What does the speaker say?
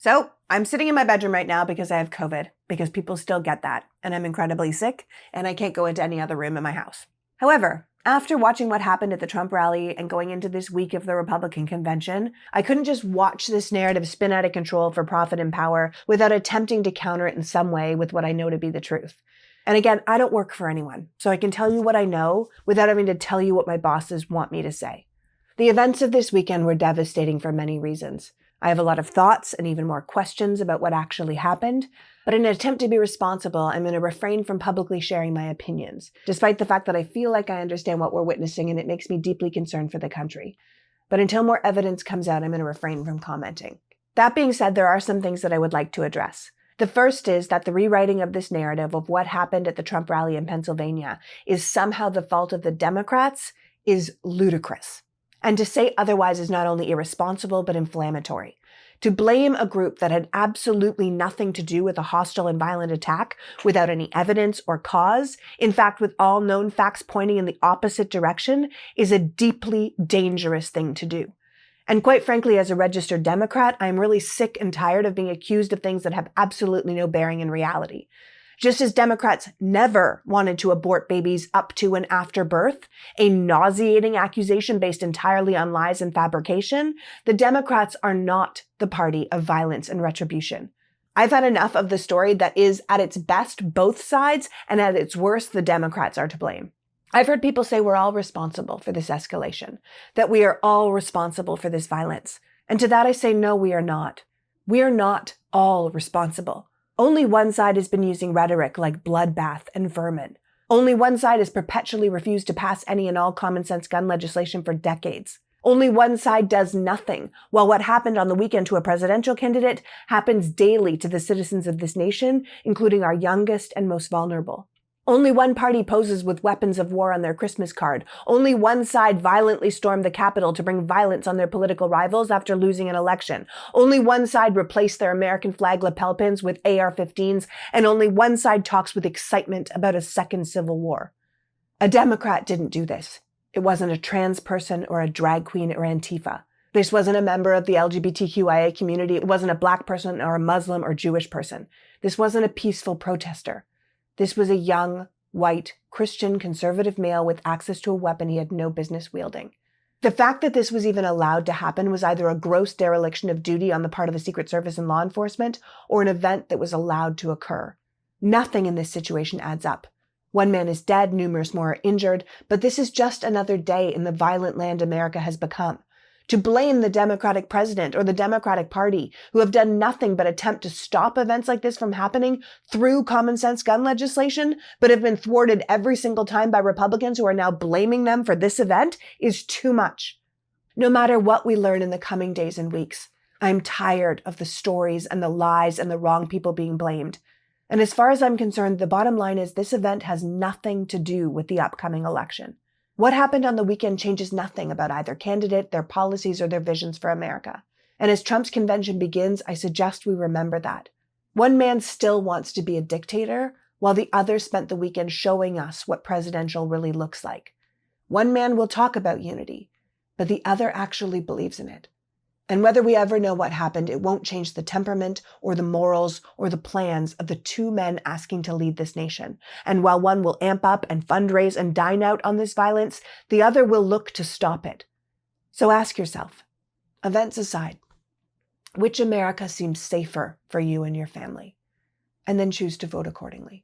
So I'm sitting in my bedroom right now because I have COVID, because people still get that, and I'm incredibly sick, and I can't go into any other room in my house. However, after watching what happened at the Trump rally and going into this week of the Republican convention, I couldn't just watch this narrative spin out of control for profit and power without attempting to counter it in some way with what I know to be the truth. And again, I don't work for anyone, so I can tell you what I know without having to tell you what my bosses want me to say. The events of this weekend were devastating for many reasons. I have a lot of thoughts and even more questions about what actually happened, but in an attempt to be responsible, I'm going to refrain from publicly sharing my opinions, despite the fact that I feel like I understand what we're witnessing and it makes me deeply concerned for the country. But until more evidence comes out, I'm going to refrain from commenting. That being said, there are some things that I would like to address. The first is that the rewriting of this narrative of what happened at the Trump rally in Pennsylvania is somehow the fault of the Democrats is ludicrous. And to say otherwise is not only irresponsible, but inflammatory. To blame a group that had absolutely nothing to do with a hostile and violent attack without any evidence or cause, in fact, with all known facts pointing in the opposite direction, is a deeply dangerous thing to do. And quite frankly, as a registered Democrat, I'm really sick and tired of being accused of things that have absolutely no bearing in reality. Just as Democrats never wanted to abort babies up to and after birth, a nauseating accusation based entirely on lies and fabrication, the Democrats are not the party of violence and retribution. I've had enough of the story that is, at its best, both sides, and at its worst, the Democrats are to blame. I've heard people say we're all responsible for this escalation, that we are all responsible for this violence. And to that I say, no, we are not. We are not all responsible. Only one side has been using rhetoric like bloodbath and vermin. Only one side has perpetually refused to pass any and all common sense gun legislation for decades. Only one side does nothing, while what happened on the weekend to a presidential candidate happens daily to the citizens of this nation, including our youngest and most vulnerable. Only one party poses with weapons of war on their Christmas card. Only one side violently stormed the Capitol to bring violence on their political rivals after losing an election. Only one side replaced their American flag lapel pins with AR-15s, and only one side talks with excitement about a second civil war. A Democrat didn't do this. It wasn't a trans person or a drag queen or Antifa. This wasn't a member of the LGBTQIA community. It wasn't a black person or a Muslim or Jewish person. This wasn't a peaceful protester. This was a young, white, Christian, conservative male with access to a weapon he had no business wielding. The fact that this was even allowed to happen was either a gross dereliction of duty on the part of the Secret Service and law enforcement, or an event that was allowed to occur. Nothing in this situation adds up. One man is dead, numerous more are injured, but this is just another day in the violent land America has become. To blame the Democratic president or the Democratic Party, who have done nothing but attempt to stop events like this from happening through common sense gun legislation, but have been thwarted every single time by Republicans who are now blaming them for this event, is too much. No matter what we learn in the coming days and weeks, I'm tired of the stories and the lies and the wrong people being blamed. And as far as I'm concerned, the bottom line is this event has nothing to do with the upcoming election. What happened on the weekend changes nothing about either candidate, their policies, or their visions for America. And as Trump's convention begins, I suggest we remember that. One man still wants to be a dictator, while the other spent the weekend showing us what presidential really looks like. One man will talk about unity, but the other actually believes in it. And whether we ever know what happened, it won't change the temperament or the morals or the plans of the two men asking to lead this nation. And while one will amp up and fundraise and dine out on this violence, the other will look to stop it. So ask yourself, events aside, which America seems safer for you and your family? And then choose to vote accordingly.